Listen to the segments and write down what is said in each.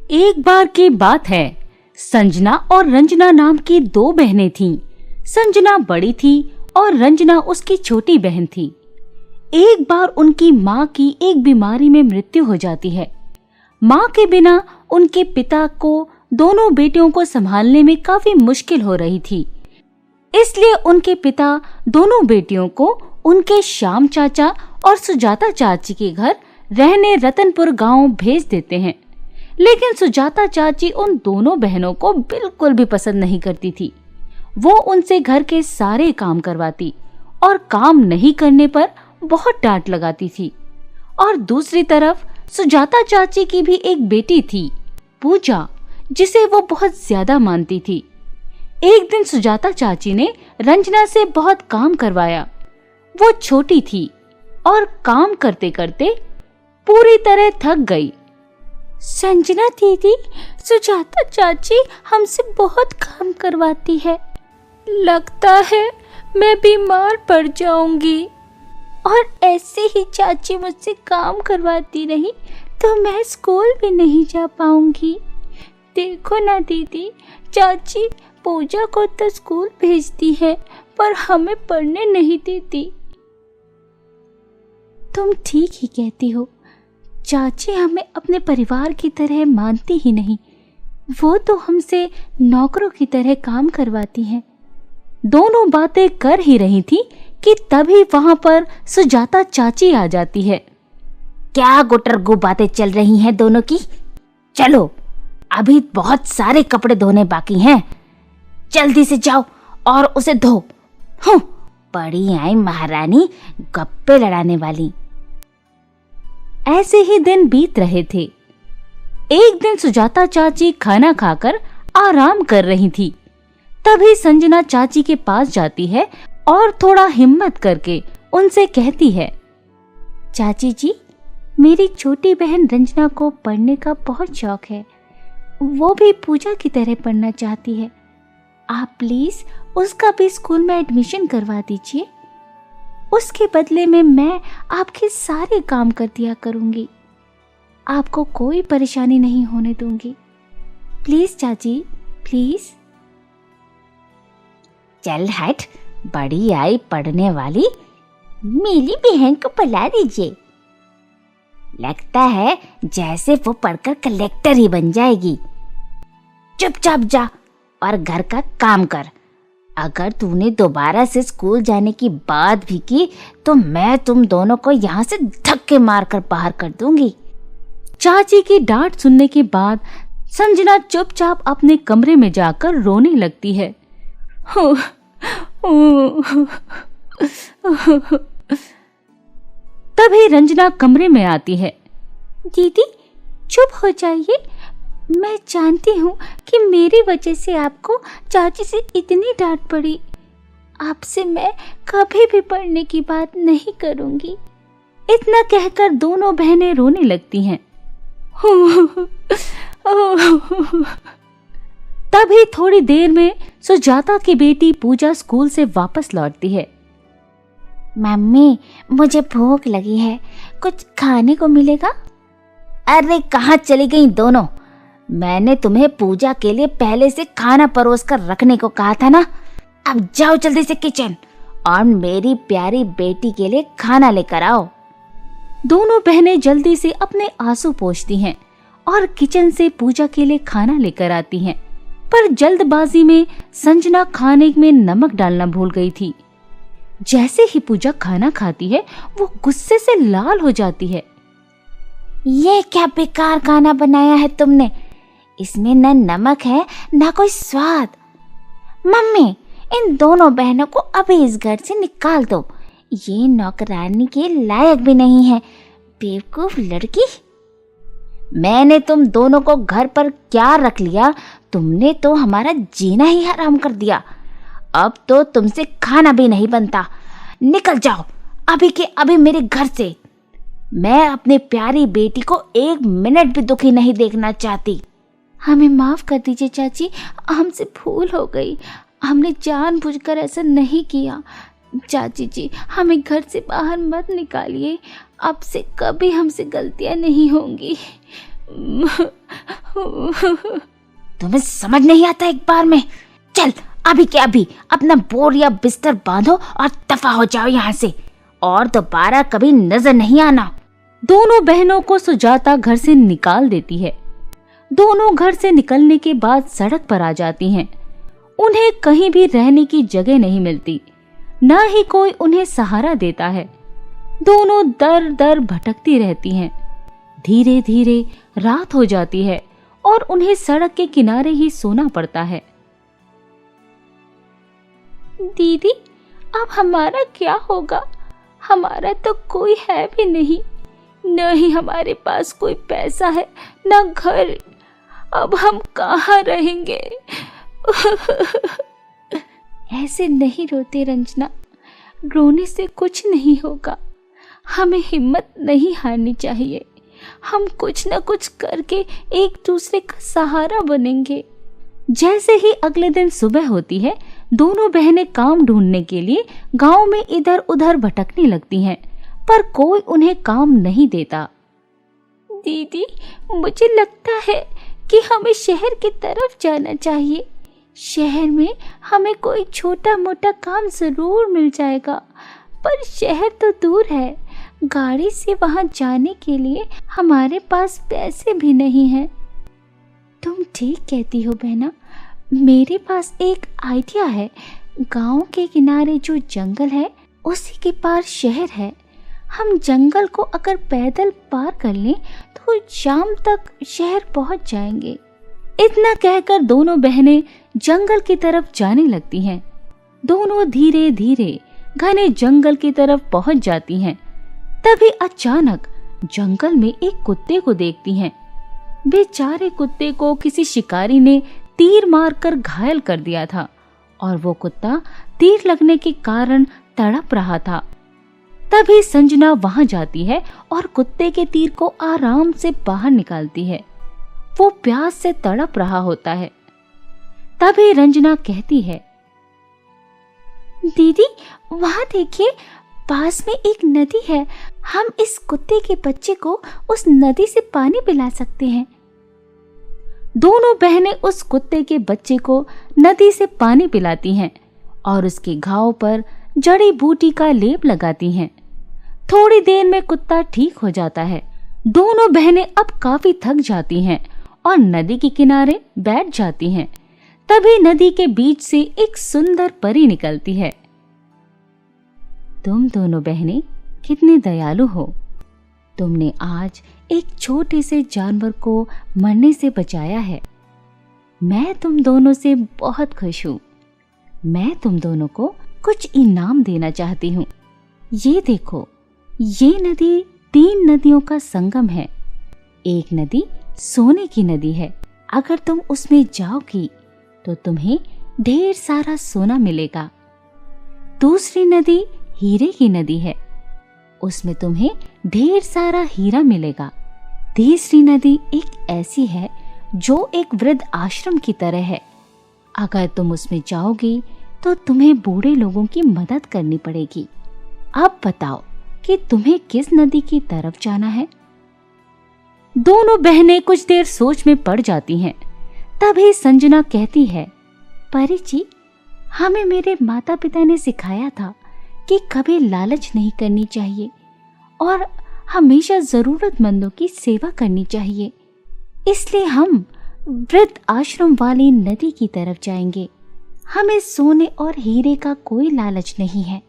एक बार की बात है, संजना और रंजना नाम की दो बहनें थीं। संजना बड़ी थी और रंजना उसकी छोटी बहन थी। एक बार उनकी माँ की एक बीमारी में मृत्यु हो जाती है। माँ के बिना उनके पिता को दोनों बेटियों को संभालने में काफी मुश्किल हो रही थी। इसलिए उनके पिता दोनों बेटियों को उनके श्याम चाचा और सुजाता चाची के घर रहने रतनपुर गांव भेज देते हैं। लेकिन सुजाता चाची उन दोनों बहनों को बिल्कुल भी पसंद नहीं करती थी। वो उनसे घर के सारे काम करवाती और काम नहीं करने पर बहुत डांट लगाती थी। और दूसरी तरफ सुजाता चाची की भी एक बेटी थी, पूजा, जिसे वो बहुत ज्यादा मानती थी। एक दिन सुजाता चाची ने रंजना से बहुत काम करवाया। वो छोटी थी और काम करते करते पूरी तरह थक गई। संजना दीदी, सुजाता चाची हमसे बहुत काम करवाती है। लगता है मैं बीमार पड़ जाऊंगी। और ऐसे ही चाची मुझसे काम करवाती रही तो मैं स्कूल भी नहीं जा पाऊंगी। देखो ना दीदी, चाची पूजा को तो स्कूल भेजती है पर हमें पढ़ने नहीं देती। तुम ठीक ही कहती हो, चाची हमें अपने परिवार की तरह मानती ही नहीं। वो तो हमसे नौकरों की तरह काम करवाती हैं। दोनों बातें कर ही रही थी कि तभी वहां पर सुजाता चाची आ जाती है। क्या गुटरगु बातें चल रही हैं दोनों की? चलो, अभी बहुत सारे कपड़े धोने बाकी हैं। जल्दी से जाओ और उसे धो। पड़ी आई महारानी गप्पे लड़ाने वाली। ऐसे ही दिन बीत रहे थे। एक दिन सुजाता चाची खाना खाकर आराम कर रही थी। तभी संजना चाची के पास जाती है और थोड़ा हिम्मत करके उनसे कहती है, चाची जी, मेरी छोटी बहन रंजना को पढ़ने का बहुत शौक है। वो भी पूजा की तरह पढ़ना चाहती है। आप प्लीज उसका भी स्कूल में एडमिशन करवा दीजिए। उसके बदले में मैं आपके सारे काम कर दिया करूंगी। आपको कोई परेशानी नहीं होने दूंगी। प्लीज चाची, प्लीज। चल हट, बड़ी आई पढ़ने वाली। मेरी बहन को बुला दीजिए। लगता है जैसे वो पढ़कर कलेक्टर ही बन जाएगी। चुपचाप जा और घर का काम कर। अगर तूने दोबारा से स्कूल जाने की बात भी की तो मैं तुम दोनों को यहाँ से धक्के मारकर बाहर कर दूंगी। चाची की डांट सुनने के बाद संजना चुपचाप अपने कमरे में जाकर रोने लगती है। तभी रंजना कमरे में आती है। दीदी, चुप हो जाइए। मैं जानती हूँ कि मेरी वजह से आपको चाची से इतनी डांट पड़ी। आपसे मैं कभी भी पढ़ने की बात नहीं करूंगी। इतना कहकर दोनों बहनें रोने लगती हैं। तभी थोड़ी देर में सुजाता की बेटी पूजा स्कूल से वापस लौटती है। मम्मी, मुझे भूख लगी है, कुछ खाने को मिलेगा? अरे कहाँ चली गई दोनों? मैंने तुम्हें पूजा के लिए पहले से खाना परोस कर रखने को कहा था ना। अब जाओ जल्दी से किचन और मेरी प्यारी बेटी के लिए खाना लेकर आओ। दोनों बहनें जल्दी से अपने आंसू पोंछती हैं और किचन से पूजा के लिए खाना लेकर आती हैं। पर जल्दबाजी में संजना खाने में नमक डालना भूल गई थी। जैसे ही पूजा खाना खाती है वो गुस्से से लाल हो जाती है। ये क्या बेकार खाना बनाया है तुमने? इसमें न नमक है न कोई स्वाद। मम्मी, इन दोनों बहनों को अभी इस घर से निकाल दो। ये नौकरानी के लायक भी नहीं है, बेवकूफ लड़की। मैंने तुम दोनों को घर पर क्या रख लिया? तुमने तो हमारा जीना ही हराम कर दिया। अब तो तुमसे खाना भी नहीं बनता। निकल जाओ अभी के अभी मेरे घर से। मैं अपनी प्यारी बेटी को एक मिनट भी दुखी नहीं देखना चाहती। हमें माफ कर दीजिए चाची, हमसे भूल हो गई। हमने जानबूझकर ऐसा नहीं किया। चाची जी, हमें घर से बाहर मत निकालिए। अब से कभी हमसे गलतियां नहीं होंगी। तुम्हें समझ नहीं आता एक बार में? चल अभी के अभी अपना बोर या बिस्तर बांधो और दफा हो जाओ यहाँ से, और दोबारा कभी नजर नहीं आना। दोनों बहनों को सुजाता घर से निकाल देती है। दोनों घर से निकलने के बाद सड़क पर आ जाती हैं। उन्हें कहीं भी रहने की जगह नहीं मिलती, न ही कोई उन्हें सहारा देता है। दोनों दर दर भटकती रहती हैं। धीरे धीरे रात हो जाती है और उन्हें सड़क के किनारे ही सोना पड़ता है। दीदी, अब हमारा क्या होगा? हमारा तो कोई है भी नहीं, न ही हमारे पास कोई पैसा है, न घर। अब हम कहाँ रहेंगे? ऐसे नहीं रोते रंजना, रोने से कुछ नहीं होगा। हमें हिम्मत नहीं हारनी चाहिए। हम कुछ न कुछ करके एक दूसरे का सहारा बनेंगे। जैसे ही अगले दिन सुबह होती है, दोनों बहनें काम ढूंढने के लिए गांव में इधर उधर भटकने लगती हैं, पर कोई उन्हें काम नहीं देता। दीदी, मुझे लगता है कि हमें शहर की तरफ जाना चाहिए। शहर में हमें कोई छोटा मोटा काम जरूर मिल जाएगा, पर शहर तो दूर है। गाड़ी से वहां जाने के लिए हमारे पास पैसे भी नहीं हैं। तुम ठीक कहती हो बहना, मेरे पास एक आइडिया है। गांव के किनारे जो जंगल है, उसी के पार शहर है। हम जंगल को अगर पैदल पार कर लें तो शाम तक शहर पहुंच जाएंगे। इतना कहकर दोनों बहनें जंगल की तरफ जाने लगती हैं। दोनों धीरे धीरे घने जंगल की तरफ पहुंच जाती हैं। तभी अचानक जंगल में एक कुत्ते को देखती हैं। बेचारे कुत्ते को किसी शिकारी ने तीर मारकर घायल कर दिया था और वो कुत्ता तीर लगने के कारण तड़प रहा था। तभी संजना वहां जाती है और कुत्ते के तीर को आराम से बाहर निकालती है। वो प्यास से तड़प रहा होता है। तभी रंजना कहती है, दीदी वहां देखिए, पास में एक नदी है। हम इस कुत्ते के बच्चे को उस नदी से पानी पिला सकते हैं। दोनों बहनें उस कुत्ते के बच्चे को नदी से पानी पिलाती हैं और उसके घाव पर जड़ी बूटी का लेप लगाती हैं। थोड़ी देर में कुत्ता ठीक हो जाता है। दोनों बहनें अब काफी थक जाती हैं और नदी के किनारे बैठ जाती हैं। तभी नदी के बीच से एक सुंदर परी निकलती है। तुम दोनों बहनें कितनी दयालु हो। तुमने आज एक छोटे से जानवर को मरने से बचाया है। मैं तुम दोनों से बहुत खुश हूँ। मैं तुम दोनों को कुछ इनाम देना चाहती हूँ। ये देखो, ये नदी 3 नदियों का संगम है। एक नदी सोने की नदी है। अगर तुम उसमें जाओगी तो तुम्हें ढेर सारा सोना मिलेगा। दूसरी नदी हीरे की नदी है। उसमें तुम्हें ढेर सारा हीरा मिलेगा। तीसरी नदी एक ऐसी है जो एक वृद्ध आश्रम की तरह है। अगर तुम उसमें जाओगी तो तुम्हें बूढ़े लोगों की मदद करनी पड़ेगी। अब बताओ कि तुम्हें किस नदी की तरफ जाना है? दोनों बहनें कुछ देर सोच में पड़ जाती हैं। तभी संजना कहती है, परी जी, हमें मेरे माता पिता ने सिखाया था कि कभी लालच नहीं करनी चाहिए और हमेशा जरूरतमंदों की सेवा करनी चाहिए। इसलिए हम वृद्ध आश्रम वाली नदी की तरफ जाएंगे। हमें सोने और हीरे का कोई लालच नहीं है।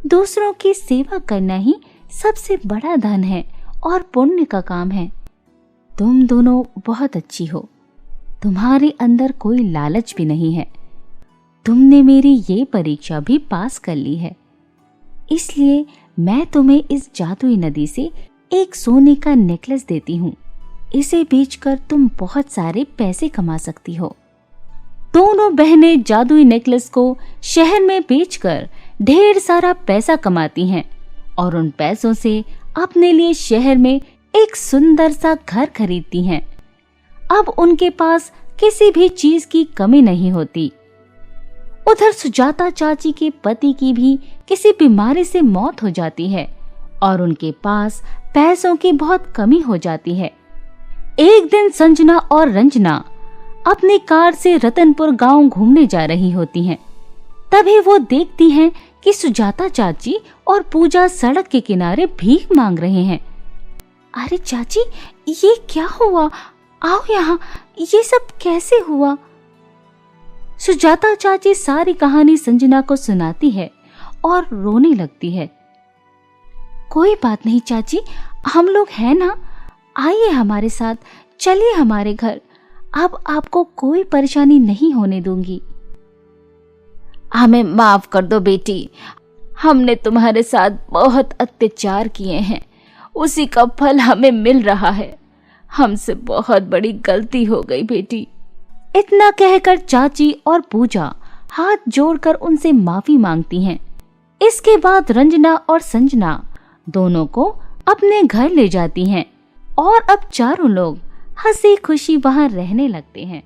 दूसरों की सेवा करना ही सबसे बड़ा धन है और पुण्य का काम है। तुम दोनों बहुत अच्छी हो। तुम्हारे अंदर कोई लालच भी नहीं है। तुमने मेरी ये परीक्षा भी पास कर ली है। इसलिए मैं तुम्हें इस जादुई नदी से एक सोने का नेकलेस देती हूँ। इसे बेचकर तुम बहुत सारे पैसे कमा सकती हो। दोनों बहनें जादुई नेकलेस को शहर में बेचकर ढेर सारा पैसा कमाती हैं और उन पैसों से अपने लिए शहर में एक सुंदर सा घर खरीदती हैं। अब उनके पास किसी भी चीज की कमी नहीं होती। उधर सुजाता चाची के पति की भी किसी बीमारी से मौत हो जाती है और उनके पास पैसों की बहुत कमी हो जाती है। एक दिन संजना और रंजना अपनी कार से रतनपुर गांव घूमने जा रही होती हैं। तभी वो देखती हैं कि सुजाता चाची और पूजा सड़क के किनारे भीख मांग रहे हैं। अरे चाची, ये क्या हुआ? आओ यहाँ, ये सब कैसे हुआ? सुजाता चाची सारी कहानी संजना को सुनाती है और रोने लगती है। कोई बात नहीं चाची, हम लोग हैं ना, आइए हमारे साथ, चलिए हमारे घर, अब आपको कोई परेशानी नहीं होने दूंगी। हमें माफ कर दो बेटी, हमने तुम्हारे साथ बहुत अत्याचार किए हैं, उसी का फल हमें मिल रहा है। हमसे बहुत बड़ी गलती हो गई बेटी। इतना कहकर चाची और पूजा हाथ जोड़कर उनसे माफी मांगती हैं। इसके बाद रंजना और संजना दोनों को अपने घर ले जाती हैं और अब चारों लोग हंसी खुशी वहां रहने लगते हैं।